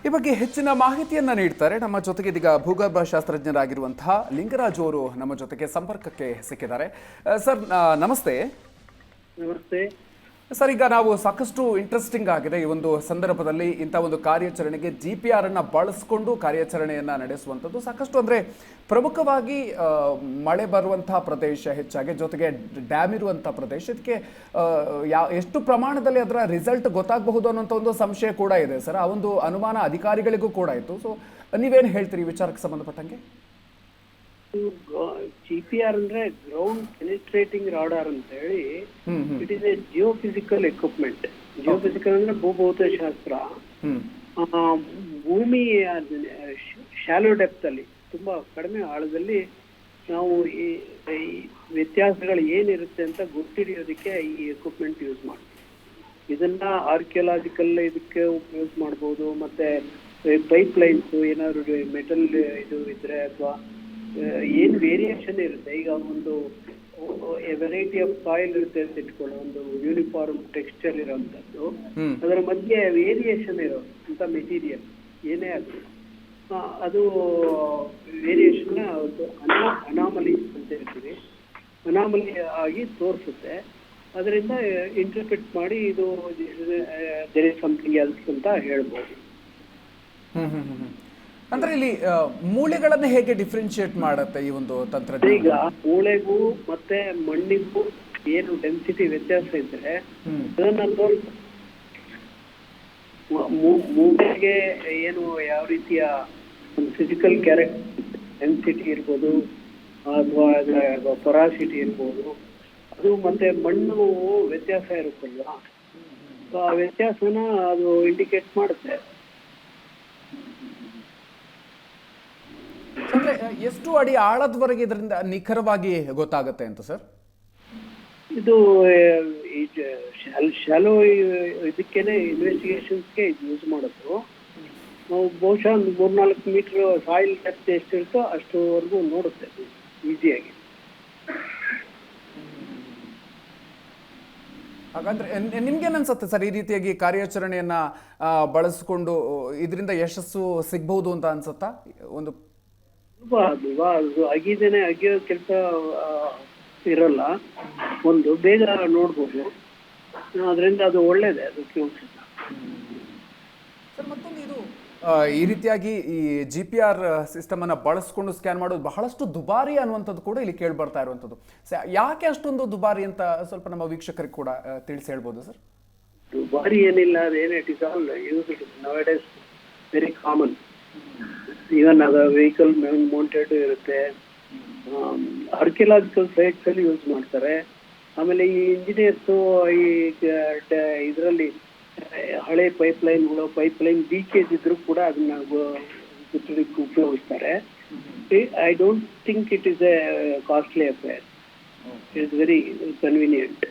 ಈ ಬಗ್ಗೆ ಹೆಚ್ಚಿನ ಮಾಹಿತಿಯನ್ನ ನೀಡ್ತಾರೆ ನಮ್ಮ ಜೊತೆಗೆ ಇದೀಗ ಭೂಗರ್ಭ ಶಾಸ್ತ್ರಜ್ಞರಾಗಿರುವಂತಹ ಲಿಂಗರಾಜು ಅವರು ನಮ್ಮ ಜೊತೆಗೆ ಸಂಪರ್ಕಕ್ಕೆ ಸಿಕ್ಕಿದ್ದಾರೆ. ಸರ್ ನಮಸ್ತೆ. ನಮಸ್ತೆ ಸರ್, ಈಗ ನಾವು ಸಾಕಷ್ಟು ಇಂಟ್ರೆಸ್ಟಿಂಗ್ ಆಗಿದೆ ಈ ಒಂದು ಸಂದರ್ಭದಲ್ಲಿ ಇಂಥ ಒಂದು ಕಾರ್ಯಾಚರಣೆಗೆ GPR ಅನ್ನ ಬಳಸಿಕೊಂಡು ಕಾರ್ಯಾಚರಣೆಯನ್ನ ನಡೆಸುವಂಥದ್ದು. ಸಾಕಷ್ಟು ಅಂದರೆ ಪ್ರಮುಖವಾಗಿ ಮಳೆ ಬರುವಂತಹ ಪ್ರದೇಶ ಹೆಚ್ಚಾಗಿ, ಜೊತೆಗೆ ಡ್ಯಾಮ್ ಇರುವಂತಹ ಪ್ರದೇಶ, ಇದಕ್ಕೆ ಎಷ್ಟು ಪ್ರಮಾಣದಲ್ಲಿ ಅದರ ರಿಸಲ್ಟ್ ಗೊತ್ತಾಗಬಹುದು ಅನ್ನೋಂಥ ಒಂದು ಸಂಶಯ ಕೂಡ ಇದೆ ಸರ್. ಆ ಒಂದು ಅನುಮಾನ ಅಧಿಕಾರಿಗಳಿಗೂ ಕೂಡ ಇತ್ತು. ಸೊ ನೀವೇನು ಹೇಳ್ತೀರಿ ವಿಚಾರಕ್ಕೆ ಸಂಬಂಧಪಟ್ಟಂಗೆ? GPR ಅಂದ್ರೆ ಗ್ರೌಂಡ್ ಪೆನಿಟ್ರೇಟಿಂಗ್ ರಾಡಾರ್ ಅಂತ ಹೇಳಿ, it is A geophysical equipment. Geophysical ಅಂದ್ರೆ ಭೂಭೌತಶಾಸ್ತ್ರ. ಭೂಮಿ ಶಾಲೋ ಡೆಪ್ತ್ ಅಲ್ಲಿ, ತುಂಬಾ ಕಡಿಮೆ ಆಳದಲ್ಲಿ ನಾವು ಈ ವ್ಯತ್ಯಾಸಗಳು ಏನಿರುತ್ತೆ ಅಂತ ಗೊತ್ತಿಡಿಯೋದಕ್ಕೆ ಈ ಎಕ್ವಿಪ್ಮೆಂಟ್ ಯೂಸ್ ಮಾಡ್ತೀವಿ. ಇದನ್ನ ಆರ್ಕಿಯಾಲಜಿಕಲ್ ಇದಕ್ಕೆ ಯೂಸ್ ಮಾಡ್ಬೋದು. ಮತ್ತೆ ಪೈಪ್ ಲೈನ್ಸ್ ಏನಾದ್ರು ಮೆಟಲ್ ಇದು ಇದ್ರೆ ಅಥವಾ ಏನ್ ವೇರಿಯೇಷನ್ ಇರುತ್ತೆ, ಈಗ ಒಂದು ವೆರೈಟಿ ಆಫ್ ಸಾಯಿಲ್ ಇರುತ್ತೆ ಅಂತ ಇಟ್ಕೊಳ್ಳೋ, ಒಂದು ಯೂನಿಫಾರ್ಮ್ ಟೆಕ್ಸ್ಚರ್ ಇರೋಂಥದ್ದು, ಅದರ ಮಧ್ಯೆ ವೇರಿಯೇಷನ್ ಇರೋ ಅಂತ ಮೆಟೀರಿಯಲ್ ಏನೇ ಅದು ಅದು ವೇರಿಯೇಷನ್ ಅನಾಮಲಿ ಅಂತ ಹೇಳ್ತೀವಿ, ಅನಾಮಲಿ ಆಗಿ ತೋರಿಸುತ್ತೆ. ಅದರಿಂದ ಇಂಟರ್ಪ್ರಿಟ್ ಮಾಡಿ ಇದು ದೇರ್ ಇಸ್ ಸಮಥಿಂಗ್ ಎಲ್ಸ್ ಅಂತ ಹೇಳ್ಬೋದು. ಅಂದ್ರೆ ಇಲ್ಲಿ ಮೂಳೆಗಳನ್ನು ಹೇಗೆ ಡಿಫ್ರೆನ್ಶಿಯೇಟ್ ಮಾಡುತ್ತೆ ಈ ಒಂದು ತಂತ್ರಜ್ಞಾನ? ಈಗ ಮೂಳೆಗೂ ಮತ್ತೆ ಮಣ್ಣಿಗೂ ಏನು ಡೆನ್ಸಿಟಿ ವ್ಯತ್ಯಾಸ ಇದ್ರೆ ಅದನ್ನ ಮೂಳೆಗೆ ಏನು ಯಾವ ರೀತಿಯ ಒಂದು ಫಿಸಿಕಲ್ ಕ್ಯಾರೆಕ್ಟರ್, ಡೆನ್ಸಿಟಿ ಇರ್ಬೋದು ಅಥವಾ ಪೊರಾಸಿಟಿ ಇರ್ಬೋದು, ಅದು ಮತ್ತೆ ಮಣ್ಣು ವ್ಯತ್ಯಾಸ ಇರುತ್ತಲ್ವಾ, ಆ ವ್ಯತ್ಯಾಸನ ಅದು ಇಂಡಿಕೇಟ್ ಮಾಡುತ್ತೆ. ಅಂದ್ರೆ ಎಷ್ಟು ಅಡಿ ಆಳದವರೆಗೆ ಇದರಿಂದ ನಿಖರವಾಗಿ ಗೊತ್ತಾಗುತ್ತೆ ಅಂತ ಸರ್? ಇದು ಶಾಲೋ ಇದಕ್ಕೇನೆ ಇನ್ವೆಸ್ಟಿಗೇಷನ್ಸ್ಗೆ ಯೂಸ್ ಮಾಡೋದು. ನಾವು ಬಹುಶಃ ಒಂದು 3-4 ಮೀಟರ್ ಸಾಯಿಲ್ ಡೆಪ್ತ್ ಎಷ್ಟಿರುತ್ತೋ ಅಷ್ಟುವರೆಗೂ ನೋಡುತ್ತೆ ಈಸಿಯಾಗಿ. ಹಾಗಾದ್ರೆ ನಿಮ್ಗೇನ್ ಅನ್ಸುತ್ತೆ ಸರ್, ಈ ರೀತಿಯಾಗಿ ಕಾರ್ಯಾಚರಣೆಯನ್ನ ಬಳಸಿಕೊಂಡು ಇದರಿಂದ ಯಶಸ್ಸು ಸಿಗ್ಬಹುದು ಅಂತ ಅನ್ಸುತ್ತಾ? ಒಂದು ಅಗಿದೇನೆ ಅಗಿಯೋ ಕೆಲಸ ಇರಲ್ಲ, ಒಂದು ಬೇಗ ನೋಡ್ಬೋದು, ಅದರಿಂದ ಅದು ಒಳ್ಳೇದೇ ಅದಕ್ಕೆ. ಸರ್ ಮತ್ತೊಂದು, ಇದು ಈ ರೀತಿಯಾಗಿ ಈ GPR ಸಿಸ್ಟಮ್ ಅನ್ನ ಬಳಸ್ಕೊಂಡು ಸ್ಕ್ಯಾನ್ ಮಾಡೋದು ಬಹಳಷ್ಟು ದುಬಾರಿ ಅನ್ನುವಂಥದ್ದು ಕೂಡ ಇಲ್ಲಿ ಕೇಳಿ ಬರ್ತಾ ಇರುವಂಥದ್ದು. ಯಾಕೆ ಅಷ್ಟೊಂದು ದುಬಾರಿ ಅಂತ ಸ್ವಲ್ಪ ನಮ್ಮ ವೀಕ್ಷಕರಿಗೆ ಕೂಡ ತಿಳಿಸಿ ಹೇಳ್ಬೋದು ಸರ್? ದುಬಾರಿ ಏನಿಲ್ಲ, ಅದೇನೇ it is all used ನೌಡೇಸ್, very common. Even ಅದು ವೆಹಿಕಲ್ ಮೌಂಟೆಡ್ ಇರುತ್ತೆ, ಆರ್ಕಿಯಾಲಜಿಕಲ್ ಸೈಟ್ಸ್ ಅಲ್ಲಿ ಯೂಸ್ ಮಾಡ್ತಾರೆ. ಆಮೇಲೆ ಈ ಇಂಜಿನಿಯರ್ಸ್ ಈ ಇದರಲ್ಲಿ ಹಳೆ ಪೈಪ್ ಲೈನ್ ಲೀಕೇಜ್ ಇದ್ರು ಕೂಡ ಅದನ್ನ ಗುರ್ತಿಸಲಿಕ್ಕೆ ಉಪಯೋಗಿಸ್ತಾರೆ. I don't think it is a costly affair. It is very convenient.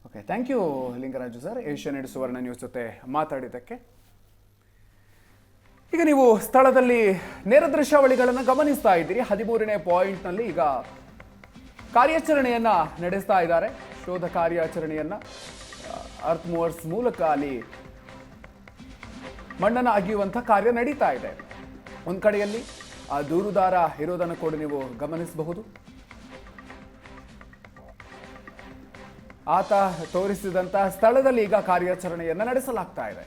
Okay, thank you Lingaraju sir, Asianet Suvarna news ಜೊತೆ ಮಾತಾಡಿದ್ದಕ್ಕೆ. ಈಗ ನೀವು ಸ್ಥಳದಲ್ಲಿ ನೇರ ದೃಶ್ಯಾವಳಿಗಳನ್ನು ಗಮನಿಸ್ತಾ ಇದ್ದೀರಿ. 13ನೇ ಪಾಯಿಂಟ್ನಲ್ಲಿ ಈಗ ಕಾರ್ಯಾಚರಣೆಯನ್ನ ನಡೆಸ್ತಾ ಇದ್ದಾರೆ. ಶೋಧ ಕಾರ್ಯಾಚರಣೆಯನ್ನ ಅರ್ತ್ ಮೂವರ್ಸ್ ಮೂಲಕ ಅಲ್ಲಿ ಮಣ್ಣನ್ನು ಅಗೆಯುವಂಥ ಕಾರ್ಯ ನಡೀತಾ ಇದೆ. ಒಂದು ಕಡೆಯಲ್ಲಿ ಆ ದೂರುದಾರ ಇರೋದನ್ನು ಕೂಡ ನೀವು ಗಮನಿಸಬಹುದು. ಆತ ತೋರಿಸಿದಂತಹ ಸ್ಥಳದಲ್ಲಿ ಈಗ ಕಾರ್ಯಾಚರಣೆಯನ್ನ ನಡೆಸಲಾಗ್ತಾ ಇದೆ.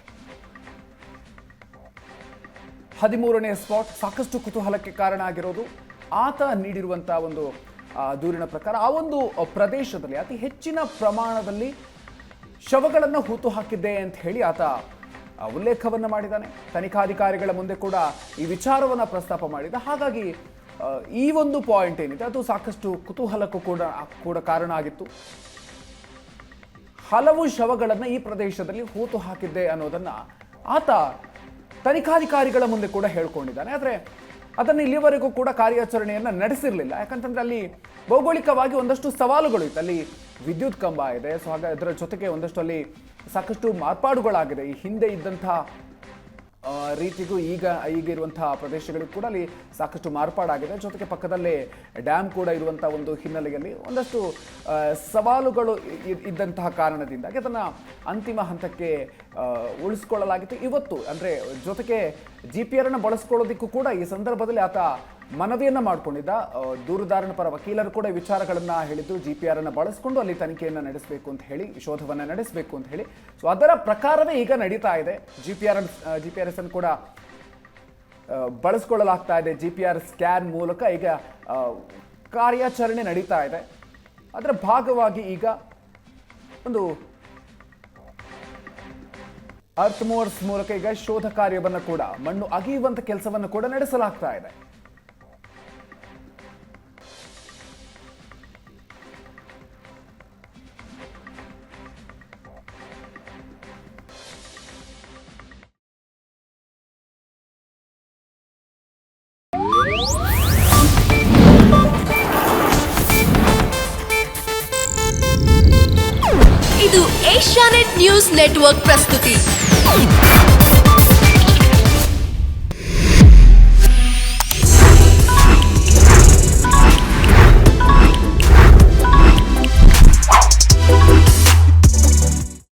13ನೇ ಸ್ಪಾಟ್ ಸಾಕಷ್ಟು ಕುತೂಹಲಕ್ಕೆ ಕಾರಣ ಆಗಿರೋದು, ಆತ ನೀಡಿರುವಂತಹ ಒಂದು ದೂರಿನ ಪ್ರಕಾರ ಆ ಒಂದು ಪ್ರದೇಶದಲ್ಲಿ ಅತಿ ಹೆಚ್ಚಿನ ಪ್ರಮಾಣದಲ್ಲಿ ಶವಗಳನ್ನು ಹೂತು ಹಾಕಿದ್ದೆ ಅಂತ ಹೇಳಿ ಆತ ಉಲ್ಲೇಖವನ್ನು ಮಾಡಿದ್ದಾನೆ. ತನಿಖಾಧಿಕಾರಿಗಳ ಮುಂದೆ ಕೂಡ ಈ ವಿಚಾರವನ್ನು ಪ್ರಸ್ತಾಪ ಮಾಡಿದ. ಹಾಗಾಗಿ ಈ ಒಂದು ಪಾಯಿಂಟ್ ಏನಿದೆ ಅದು ಸಾಕಷ್ಟು ಕುತೂಹಲಕ್ಕೂ ಕೂಡ ಕಾರಣ ಆಗಿತ್ತು. ಹಲವು ಶವಗಳನ್ನು ಈ ಪ್ರದೇಶದಲ್ಲಿ ಹೂತು ಹಾಕಿದ್ದೆ ಅನ್ನೋದನ್ನ ಆತ ತನಿಖಾಧಿಕಾರಿಗಳ ಮುಂದೆ ಕೂಡ ಹೇಳ್ಕೊಂಡಿದ್ದಾನೆ. ಆದರೆ ಅದನ್ನು ಇಲ್ಲಿವರೆಗೂ ಕೂಡ ಕಾರ್ಯಾಚರಣೆಯನ್ನು ನಡೆಸಿರಲಿಲ್ಲ. ಯಾಕಂತಂದ್ರೆ ಅಲ್ಲಿ ಭೌಗೋಳಿಕವಾಗಿ ಒಂದಷ್ಟು ಸವಾಲುಗಳು ಇತ್ತು. ಅಲ್ಲಿ ವಿದ್ಯುತ್ ಕಂಬ ಇದೆ. ಸೊ ಹಾಗಾಗಿ ಅದರ ಜೊತೆಗೆ ಒಂದಷ್ಟು ಅಲ್ಲಿ ಸಾಕಷ್ಟು ಮಾರ್ಪಾಡುಗಳಾಗಿದೆ. ಈ ಹಿಂದೆ ಇದ್ದಂಥ ರೀತಿಗೂ ಈಗಿರುವಂತಹ ಪ್ರದೇಶಗಳಿಗೂ ಕೂಡ ಅಲ್ಲಿ ಸಾಕಷ್ಟು ಮಾರ್ಪಾಡಾಗಿದೆ. ಜೊತೆಗೆ ಪಕ್ಕದಲ್ಲೇ ಡ್ಯಾಮ್ ಕೂಡ ಇರುವಂತಹ ಒಂದು ಹಿನ್ನೆಲೆಯಲ್ಲಿ ಒಂದಷ್ಟು ಸವಾಲುಗಳು ಇದ್ದಂತಹ ಕಾರಣದಿಂದಾಗಿ ಅದನ್ನು ಅಂತಿಮ ಹಂತಕ್ಕೆ ಉಳಿಸ್ಕೊಳ್ಳಲಾಗಿತ್ತು. ಇವತ್ತು ಅಂದರೆ ಜೊತೆಗೆ GPR ಅನ್ನು ಬಳಸ್ಕೊಳ್ಳೋದಕ್ಕೂ ಕೂಡ ಈ ಸಂದರ್ಭದಲ್ಲಿ ಆತ ಮನವಿಯನ್ನು ಮಾಡಿಕೊಂಡಿದ್ದ. ದೂರುದಾರನ ಪರ ವಕೀಲರು ಕೂಡ ವಿಚಾರಗಳನ್ನು ಹೇಳಿದ್ದು GPR ಅನ್ನು ಬಳಸಿಕೊಂಡು ಅಲ್ಲಿ ತನಿಖೆಯನ್ನು ನಡೆಸಬೇಕು ಅಂತ ಹೇಳಿ, ಶೋಧವನ್ನು ನಡೆಸಬೇಕು ಅಂತ ಹೇಳಿ. ಸೊ ಅದರ ಪ್ರಕಾರವೇ ಈಗ ನಡೀತಾ ಇದೆ. GPS ಅನ್ನು ಕೂಡ ಬಳಸ್ಕೊಳ್ಳಲಾಗ್ತಾ ಇದೆ. GPR ಸ್ಕ್ಯಾನ್ ಮೂಲಕ ಈಗ ಕಾರ್ಯಾಚರಣೆ ನಡೀತಾ ಇದೆ. ಅದರ ಭಾಗವಾಗಿ ಈಗ ಒಂದು ಅರ್ತ್ ಮೂವರ್ಸ್ ಮೂಲಕ ಈಗ ಶೋಧ ಕಾರ್ಯವನ್ನು ಕೂಡ, ಮಣ್ಣು ಅಗೆಯುವಂತ ಕೆಲಸವನ್ನು ಕೂಡ ನಡೆಸಲಾಗ್ತಾ ಇದೆ. ಇದು ಏಷ್ಯಾನೆಟ್ ನ್ಯೂಸ್ ನೆಟ್ವರ್ಕ್ ಪ್ರಸ್ತುತಿ.